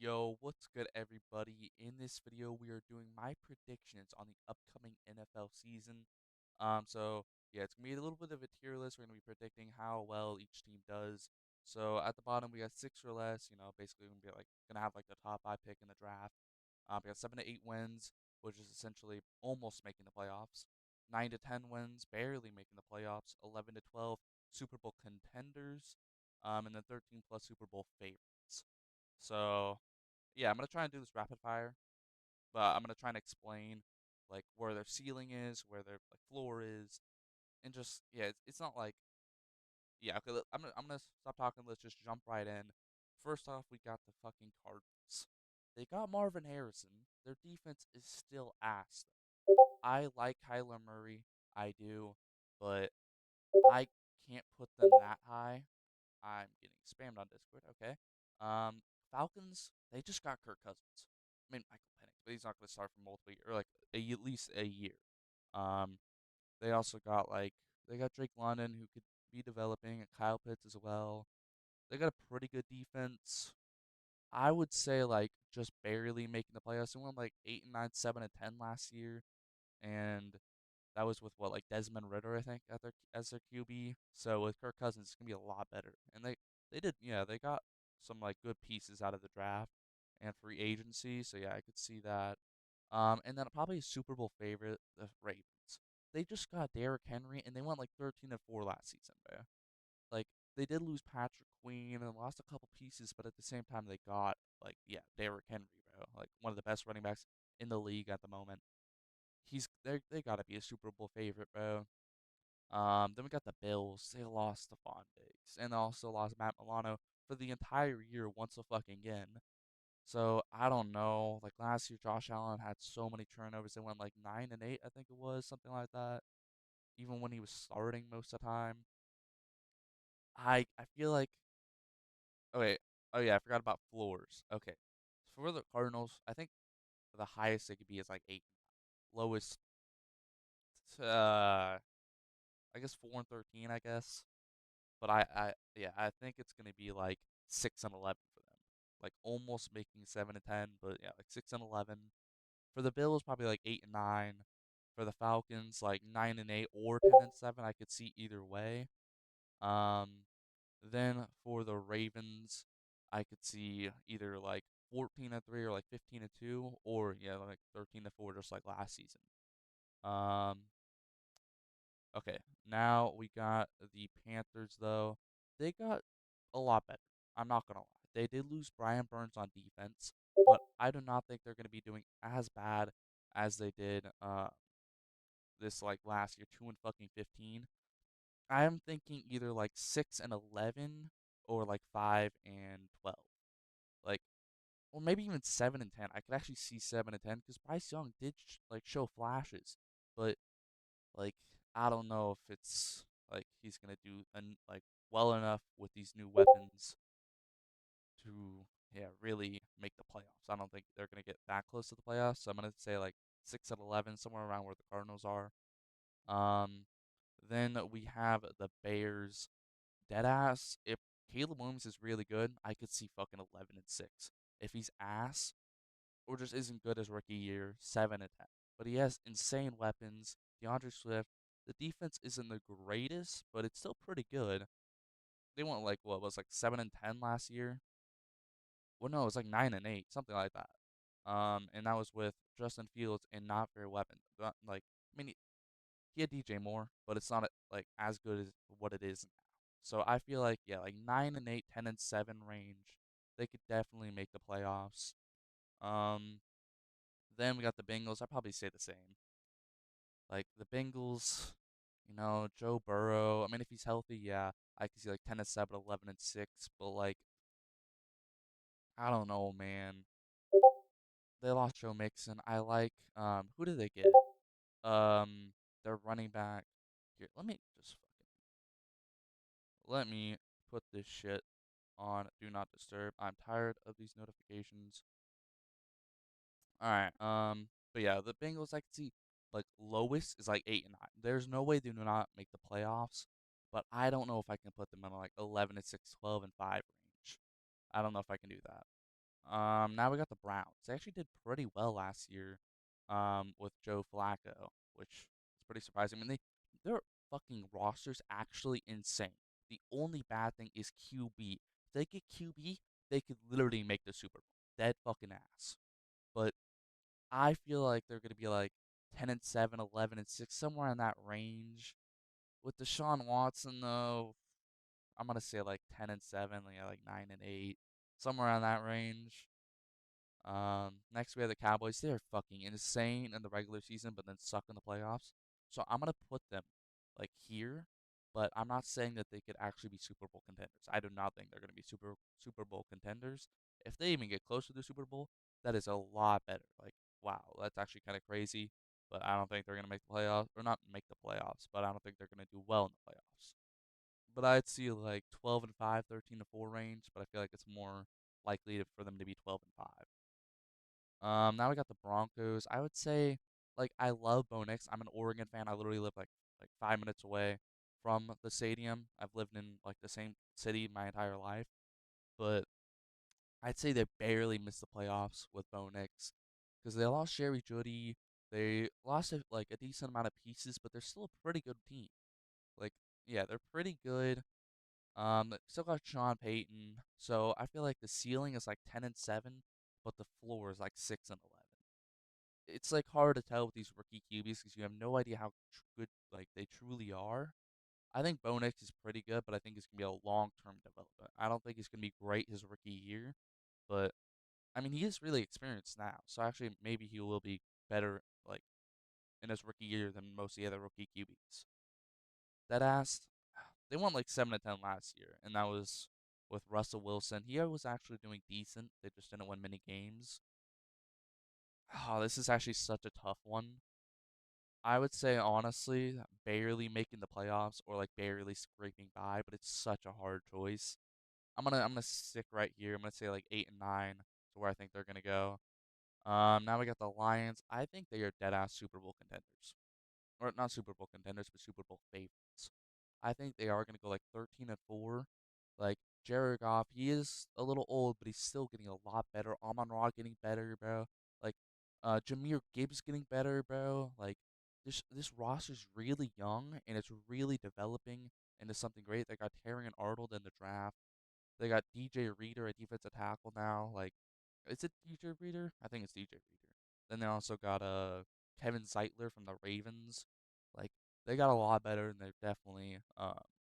Yo, what's good, everybody? In this video, we are doing my predictions on the upcoming NFL season. Yeah, it's gonna be a little bit of a tier list. We're gonna be predicting how well each team does. So at the bottom, we got six or less. Basically, we're gonna be gonna have like the top five pick in the draft. We got 7 to 8 wins, which is essentially almost making the playoffs. 9 to 10 wins, barely making the playoffs. 11 to 12, Super Bowl contenders. And then 13 plus Super Bowl favorites. So yeah, I'm gonna try and do this rapid fire, but I'm gonna try and explain like where their ceiling is, where their like floor is, and just yeah, it's not like yeah. Okay, I'm gonna stop talking. Let's just jump right in. First off, we got the fucking Cardinals. They got Marvin Harrison. Their defense is still ass. I like Kyler Murray, I do, but I can't put them that high. I'm getting spammed on Discord. Okay. Um, Falcons, they just got Kirk Cousins. I mean Michael Penix, but he's not going to start for multiple years, or like at least a year. Um, they also got they got Drake London who could be developing, and Kyle Pitts as well. They got a pretty good defense. I would say like just barely making the playoffs. They won like 8 and 9, 7 and 10 last year, and that was with what like Desmond Ritter, I think, at their as their QB. So with Kirk Cousins, it's gonna be a lot better. And they did, yeah, they got some like good pieces out of the draft and free agency. So yeah, I could see that. And then probably a Super Bowl favorite, the Ravens. They just got Derrick Henry, and they went like 13 and 4 last season, bro. Like they did lose Patrick Queen and lost a couple pieces, but at the same time they got like yeah Derrick Henry, bro, like one of the best running backs in the league at the moment. They gotta be a Super Bowl favorite, bro. Then we got the Bills. They lost Stephon Diggs and they also lost Matt Milano for the entire year once again. So I don't know. Like last year, Josh Allen had so many turnovers. They went like 9 and 8, I think it was something like that. Even when he was starting most of the time, I feel like okay. Oh yeah, I forgot about floors. Okay, for the Cardinals, I think the highest they could be is like 8. Lowest, I guess 4 and 13. I guess. But yeah, I think it's gonna be like 6 and 11 for them, like almost making 7 and 10, but yeah, like 6 and 11. For the Bills, probably like 8 and 9. For the Falcons, like 9 and 8 or 10 and 7. I could see either way. Um, then for the Ravens, I could see either like 14 and 3 or like 15 and 2, or yeah, like 13 and 4, just like last season. Um, Okay, now we got the Panthers though. They got a lot better. I'm not gonna lie. They did lose Brian Burns on defense, but I do not think they're gonna be doing as bad as they did this like last year, 2 and 15. I am thinking either like 6 and 11 or like 5 and 12. Like or maybe even 7 and 10. I could actually see 7 and 10 because Bryce Young did like show flashes, but like I don't know if it's like he's gonna do like well enough with these new weapons to yeah really make the playoffs. I don't think they're gonna get that close to the playoffs. So I'm gonna say like 6 and 11, somewhere around where the Cardinals are. Um, then we have the Bears. Deadass. If Caleb Williams is really good, I could see fucking 11 and 6. If he's ass or just isn't good as rookie year, 7 and 10. But he has insane weapons. DeAndre Swift. The defense isn't the greatest, but it's still pretty good. They went like what was like 7 and 10 last year. Well, no, it was like 9 and 8, something like that. And that was with Justin Fields and not very weapon. Like, I mean, he had DJ Moore, but it's not like as good as what it is now. So I feel like yeah, like 9 and 8, 10 and 7 range, they could definitely make the playoffs. Um, then we got the Bengals. I probably say the same. Like the Bengals, Joe Burrow. I mean, if he's healthy, yeah, I could see like 10 and 7, 11 and 6. But like, I don't know, man. They lost Joe Mixon. I like who did they get? Their running back. Here, let me put this shit on Do Not Disturb. I'm tired of these notifications. All right. But yeah, the Bengals I can see like lowest is like 8 and 9. There's no way they do not make the playoffs, but I don't know if I can put them in like 11 and 6, 12 and 5 range. I don't know if I can do that. Now we got the Browns. They actually did pretty well last year, with Joe Flacco, which is pretty surprising. I mean, their fucking roster's actually insane. The only bad thing is QB. If they get QB, they could literally make the Super Bowl. Dead fucking ass. But I feel like they're gonna be like 10-7, 11-6, somewhere in that range. With Deshaun Watson though, I'm gonna say like 10-7, like 9-8, somewhere in that range. Next we have the Cowboys. They are fucking insane in the regular season, but then suck in the playoffs. So I'm gonna put them like here, but I'm not saying that they could actually be Super Bowl contenders. I do not think they're gonna be Super Bowl contenders. If they even get close to the Super Bowl, that is a lot better. Like, wow, that's actually kind of crazy. But I don't think they're gonna make the playoffs, or not make the playoffs. But I don't think they're gonna do well in the playoffs. But I'd see like 12-5, 13-4 range. But I feel like it's more likely for them to be 12-5. Now we got the Broncos. I would say, like, I love Bo Nix. I'm an Oregon fan. I literally live like 5 minutes away from the stadium. I've lived in like the same city my entire life, but I'd say they barely missed the playoffs with Bo Nix because they lost Jerry Jeudy. They lost like a decent amount of pieces, but they're still a pretty good team. Like, yeah, they're pretty good. They still got Sean Payton, so I feel like the ceiling is like 10-7, but the floor is like 6-11. It's like hard to tell with these rookie QBs because you have no idea how good like they truly are. I think Bo Nix is pretty good, but I think it's gonna be a long-term development. I don't think he's gonna be great his rookie year, but I mean he is really experienced now, so actually maybe he will be better like in his rookie year than most of the other rookie QBs. That asked, they won like 7-10 last year, and that was with Russell Wilson. He was actually doing decent. They just didn't win many games. Oh, this is actually such a tough one. I would say honestly, barely making the playoffs or like barely scraping by, but it's such a hard choice. I'm gonna stick right here. I'm gonna say like 8-9 to where I think they're gonna go. Now we got the Lions. I think they are dead ass Super Bowl contenders, or not Super Bowl contenders, but Super Bowl favorites. I think they are gonna go like 13-4. Like Jared Goff, he is a little old, but he's still getting a lot better. Amon-Ra getting better, bro. Like, Jahmyr Gibbs getting better, bro. Like, this roster's really young and it's really developing into something great. They got Terrion Arnold in the draft. They got DJ Reader at defensive tackle now. Like, is it DJ Reader? I think it's DJ Reader. Then they also got Kevin Zeitler from the Ravens. Like, they got a lot better and they're definitely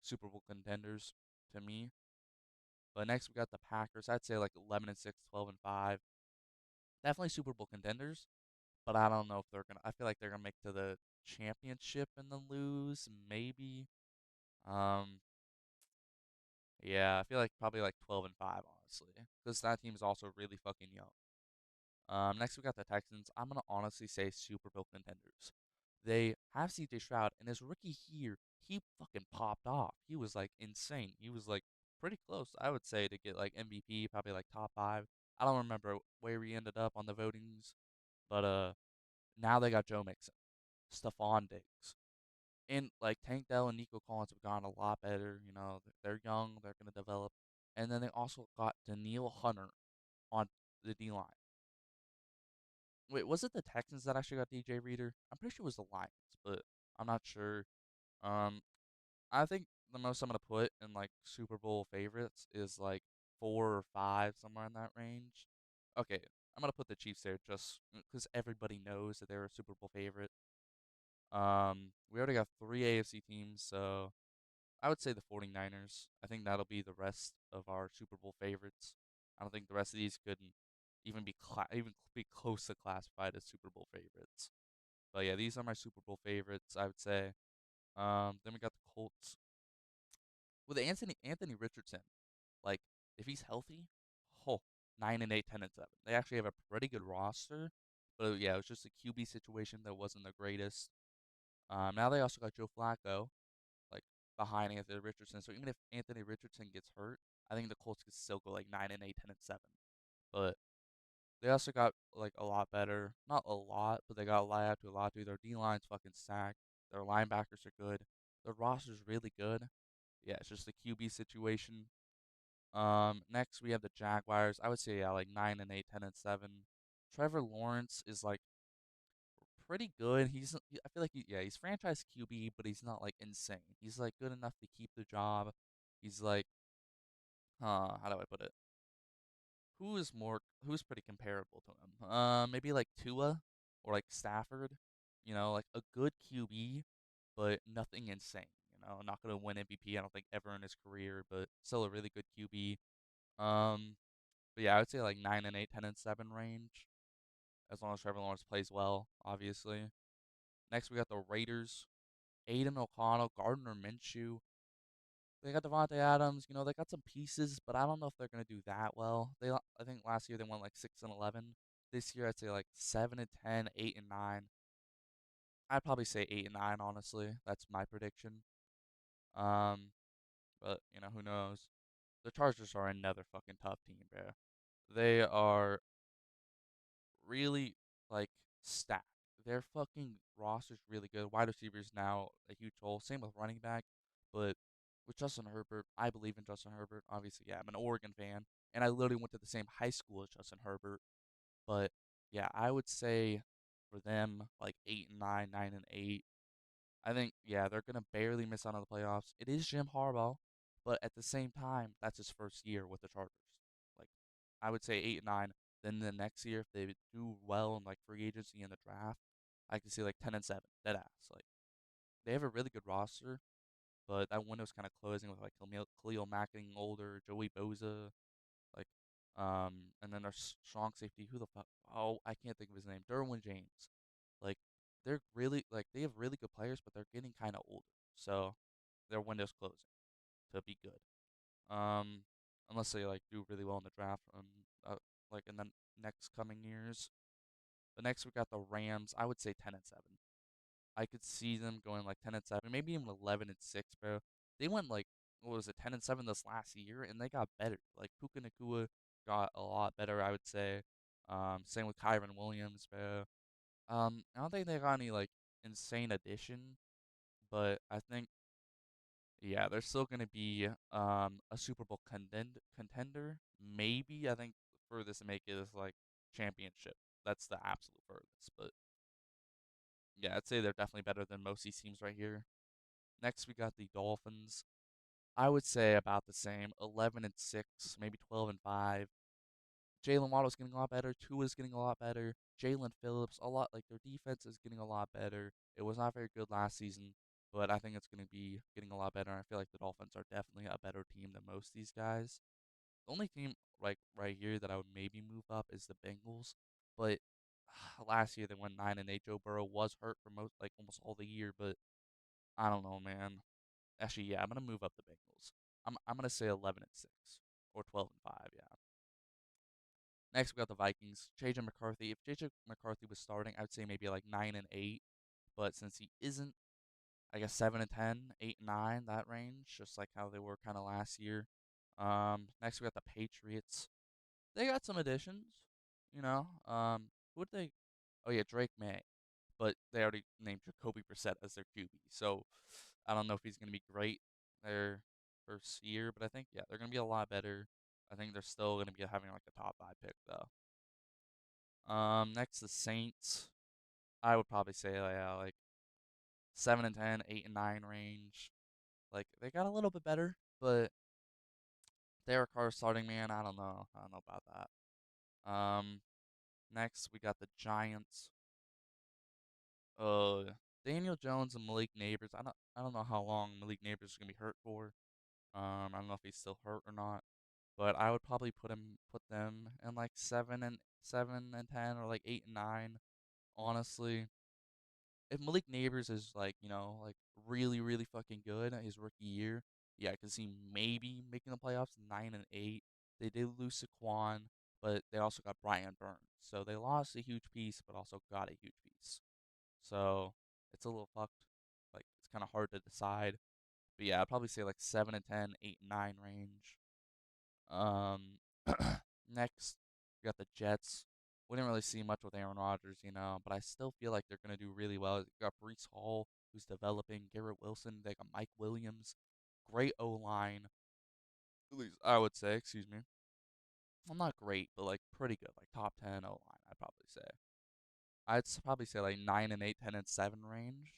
Super Bowl contenders to me. But next we got the Packers. I'd say like 11-6, 12-5. Definitely Super Bowl contenders, but I don't know if they're gonna. I feel like they're gonna make to the championship and then lose, maybe. Um, yeah, I feel like probably like 12-5, honestly, because that team is also really fucking young. Next we got the Texans. I'm gonna honestly say Super Bowl contenders. They have CJ Stroud, and his rookie year, he fucking popped off. He was like insane. He was like pretty close, I would say, to get like MVP, probably like top five. I don't remember where he ended up on the votings, but now they got Joe Mixon, Stephon Diggs, and like Tank Dell and Nico Collins have gotten a lot better. You know, they're young, they're gonna develop, and then they also got Daniil Hunter on the D line. Wait, was it the Texans that actually got DJ Reader? I'm pretty sure it was the Lions, but I'm not sure. Um, I think the most I'm gonna put in like Super Bowl favorites is like 4 or 5, somewhere in that range. Okay, I'm gonna put the Chiefs there just because everybody knows that they're a Super Bowl favorite. We already got three AFC teams, so I would say the 49ers. I think that'll be the rest of our Super Bowl favorites. I don't think the rest of these could even even be close to classified as Super Bowl favorites. But yeah, these are my Super Bowl favorites, I would say. Then we got the Colts with Anthony Richardson. Like, if he's healthy, oh, 9-8, 10-7. They actually have a pretty good roster, but yeah, it was just a QB situation that wasn't the greatest. Now they also got Joe Flacco, like behind Anthony Richardson. So even if Anthony Richardson gets hurt, I think the Colts could still go like 9-8, 10-7. But they also got like a lot better. Not a lot, but they got a lot after a lot. Dude, their D line's fucking stacked. Their linebackers are good. Their roster's really good. Yeah, it's just the QB situation. Next we have the Jaguars. I would say yeah, like 9-8, 10-7. Trevor Lawrence is like pretty good. I feel like yeah, he's franchise QB, but he's not like insane. He's like good enough to keep the job. He's like, how do I put it? Who's pretty comparable to him? Maybe like Tua or like Stafford. You know, like a good QB, but nothing insane. You know, not gonna win MVP. I don't think ever in his career, but still a really good QB. Um, but yeah, I would say like 9-8, 10-7 range, as long as Trevor Lawrence plays well, obviously. Next, we got the Raiders. Aiden O'Connell, Gardner Minshew. They got Devontae Adams. You know, they got some pieces, but I don't know if they're gonna do that well. I think last year they won like 6-11. This year, I'd say like 7-10, 8-9. I'd probably say 8-9. Honestly, that's my prediction. Um, but you know, who knows? The Chargers are another fucking tough team, bro. They are really like stacked. Their fucking roster's really good. Wide receivers now a huge hole. Same with running back, but with Justin Herbert, I believe in Justin Herbert. Obviously, yeah, I'm an Oregon fan, and I literally went to the same high school as Justin Herbert. But yeah, I would say for them like 8-9, 9-8. I think yeah, they're gonna barely miss out on the playoffs. It is Jim Harbaugh, but at the same time, that's his first year with the Chargers. Like I would say 8-9. Then the next year, if they do well in like free agency and the draft, I can see like 10-7, dead ass. Like they have a really good roster, but that window's kind of closing with like Khalil Mack getting older, Joey Boza, like and then their strong safety. Who the fuck? Oh, I can't think of his name. Derwin James. Like they're really like they have really good players, but they're getting kind of older, so their window's closing to be good. Um, unless they like do really well in the draft, like in the next coming years. The next we got the Rams. I would say 10-7. I could see them going like 10-7, maybe even 11-6, bro. They went like what was it, 10-7 this last year, and they got better. Like Puka Nakua got a lot better, I would say. Same with Kyron Williams, bro. I don't think they got any like insane addition, but I think yeah, they're still gonna be a Super Bowl contender. Maybe I think furthest to make it is like championship. That's the absolute furthest, but yeah, I'd say they're definitely better than most of these teams right here. Next, we got the Dolphins. I would say about the same, 11-6, maybe 12-5. Jalen Waddle's getting a lot better. Tua's getting a lot better. Jalen Phillips, a lot like their defense is getting a lot better. It was not very good last season, but I think it's going to be getting a lot better. And I feel like the Dolphins are definitely a better team than most of these guys. The only team like right here that I would maybe move up is the Bengals, but last year they went 9-8. Joe Burrow was hurt for most like almost all the year, but I don't know, man. Actually, yeah, I'm gonna move up the Bengals. I'm gonna say 11-6 or 12-5. Yeah. Next, we got the Vikings. JJ McCarthy. If JJ McCarthy was starting, I would say maybe like 9-8. But since he isn't, I guess 7-10, 8-9, that range, just like how they were kind of last year. Next we got the Patriots. They got some additions, you know. Who would they? Oh yeah, Drake May. But they already named Jacoby Brissett as their QB, so I don't know if he's gonna be great their first year, but I think yeah, they're gonna be a lot better. I think they're still gonna be having like a top five pick though. Next the Saints. I would probably say like 7-10, 8-9 range. Like they got a little bit better, but Derek Carr starting man, I don't know. I don't know about that. Next we got the Giants. Uh, Daniel Jones and Malik Neighbors. I don't know how long Malik Neighbors is gonna be hurt for. I don't know if he's still hurt or not, but I would probably put them in like 7-10 or like 8-9. Honestly, if Malik Neighbors is like, like really, really fucking good at his rookie year, yeah, I could see maybe making the playoffs 9-8. They did lose Saquon, but they also got Brian Burns. So they lost a huge piece, but also got a huge piece. So it's a little fucked. Like it's kind of hard to decide. But yeah, I'd probably say like 7-10, 8-9 range. Um, next, we got the Jets. We didn't really see much with Aaron Rodgers, but I still feel like they're going to do really well. You got Brees Hall, who's developing, Garrett Wilson, they got Mike Williams, great O line. At least I would say, excuse me. Well, not great, but like pretty good, like top 10 O line, I'd probably say. Probably say like 9 and 8, 10 and 7 range.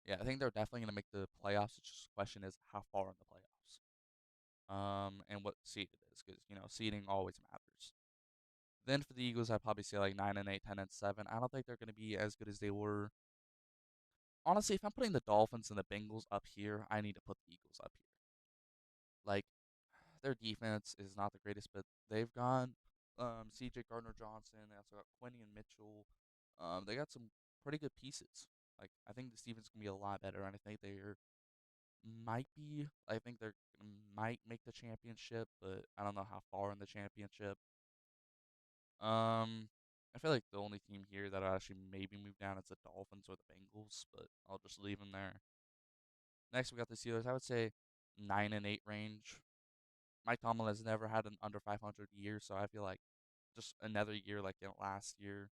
Yeah, I think they're definitely going to make the playoffs. It's just the question is how far in the playoffs. And what seed it is, because, seeding always matters. Then for the Eagles, I'd probably say like 9 and 8, 10 and 7. I don't think they're going to be as good as they were. Honestly, if I'm putting the Dolphins and the Bengals up here, I need to put the Eagles up here. Like, their defense is not the greatest, but they've gone C.J. Gardner Johnson. They also got Quinny and Mitchell. They got some pretty good pieces. Like, I think the defense can be a lot better, and I think they're might be. I think they're might make the championship, but I don't know how far in the championship. Um, I feel like the only team here that I actually maybe move down is the Dolphins or the Bengals, but I'll just leave them there. Next, we got the Steelers. I would say 9 and 8 range. Mike Tomlin has never had an under 500 year, so I feel like just another year like last year,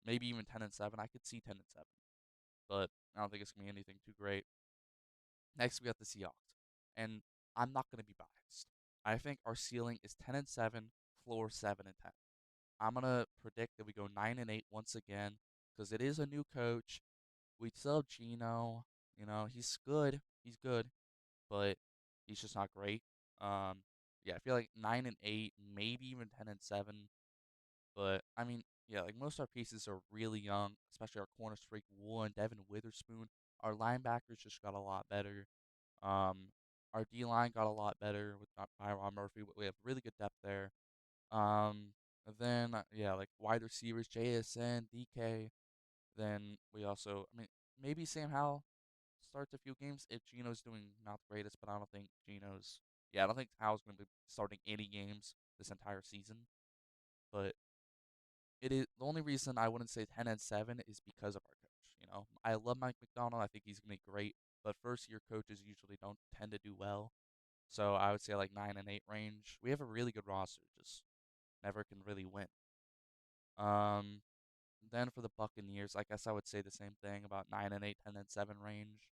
maybe even 10 and 7. I could see 10 and 7, but I don't think it's gonna be anything too great. Next, we got the Seahawks, and I'm not gonna be biased. I think our ceiling is 10 and 7, floor 7 and 10. I'm gonna predict that we go 9 and 8 once again because it is a new coach. We still have Gino. He's good. He's good, but he's just not great. Um, yeah, I feel like 9 and 8, maybe even 10 and 7. But I mean, yeah, like most of our pieces are really young, especially our corners, Freak Wool and Devin Witherspoon. Our linebackers just got a lot better. Um, our D line got a lot better with Byron Murphy. We have really good depth there. Yeah, like wide receivers, JSN, DK. Then we also, I mean, maybe Sam Howell starts a few games if Gino's doing not the greatest, but I don't think Gino's. Yeah, I don't think Howell's going to be starting any games this entire season. But it is the only reason I wouldn't say 10 and 7 is because of our coach. I love Mike McDonald. I think he's going to be great, but first year coaches usually don't tend to do well. So I would say like 9 and 8 range. We have a really good roster, just never can really win. Um, then for the Buccaneers, I guess I would say the same thing about 9 and 8, 10 and 7 range.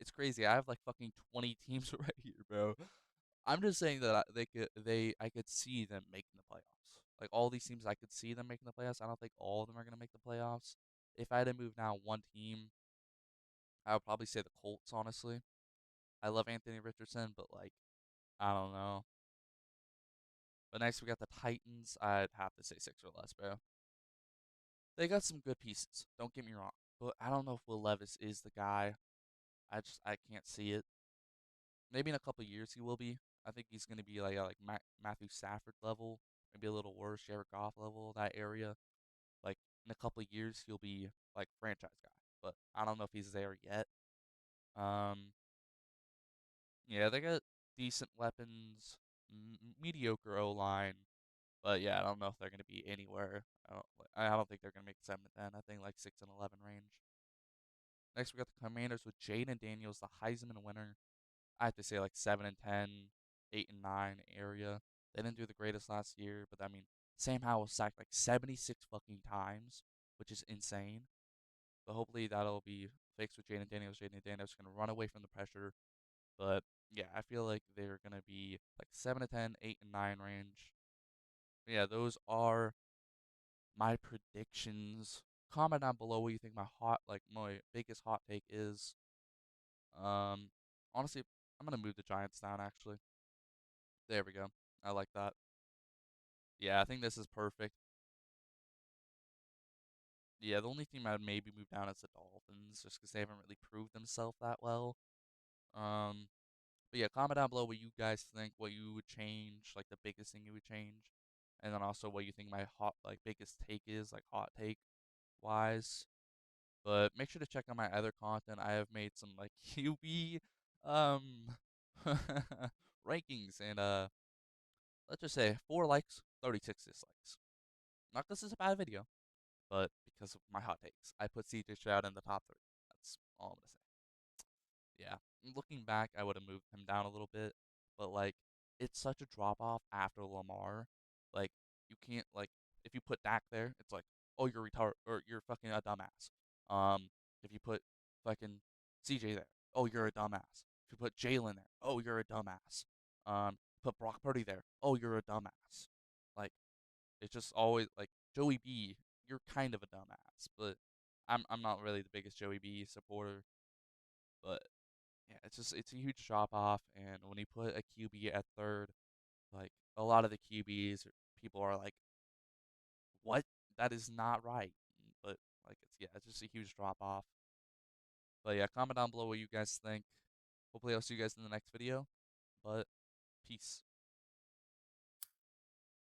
It's crazy. I have like fucking 20 teams right here, bro. I'm just saying that I could see them making the playoffs. Like all these teams, I could see them making the playoffs. I don't think all of them are gonna make the playoffs. If I had to move now one team, I would probably say the Colts. Honestly, I love Anthony Richardson, but like I don't know. But next we got the Titans. I'd have to say 6 or less, bro. They got some good pieces. Don't get me wrong, but I don't know if Will Levis is the guy. I can't see it. Maybe in a couple years he will be. I think he's going to be like Matthew Stafford level, maybe a little worse, Jared Goff level, that area. Like in a couple years he'll be like franchise guy, but I don't know if he's there yet. Um, yeah, they got decent weapons, mediocre O line, but yeah, I don't know if they're going to be anywhere. I don't think they're going to make 7 and 10. I think like 6 and 11 range. Next we got the Commanders with Jaden Daniels, the Heisman winner. I have to say like 7 and 10, 8 and 9 area. They didn't do the greatest last year, but I mean, Sam Howell was sacked like 76 fucking times, which is insane. But hopefully that'll be fixed with Jaden Daniels. Jaden Daniels is gonna run away from the pressure. But yeah, I feel like they're gonna be like 7 and 10, 8 and 9 range. But yeah, those are my predictions. Comment down below what you think my biggest hot take is. Um, honestly, I'm gonna move the Giants down actually. There we go. I like that. Yeah, I think this is perfect. Yeah, the only team I'd maybe move down is the Dolphins, just because they haven't really proved themselves that well. Um, but yeah, comment down below what you guys think, what you would change, like the biggest thing you would change, and then also what you think my biggest take is, like hot take wise. But make sure to check out my other content. I have made some like QB um rankings and let's just say 4 likes, 36 dislikes. Not because it's a bad video, but because of my hot takes. I put CJ Stroud in the top 3. That's all I'm gonna say. Yeah, looking back, I would have moved him down a little bit, but like it's such a drop off after Lamar. Like you can't like if you put Dak there, it's like oh you're retard or you're fucking a dumbass. If you put fucking CJ there, oh you're a dumbass. If you put Jalen there, oh you're a dumbass. put Brock Purdy there. Oh, you're a dumbass. Like it's just always like Joey B. You're kind of a dumbass, but I'm not really the biggest Joey B supporter. But yeah, it's a huge drop off, and when you put a QB at third, like a lot of the QBs, people are like, "What? That is not right." But like it's just a huge drop off. But yeah, comment down below what you guys think. Hopefully, I'll see you guys in the next video. But peace.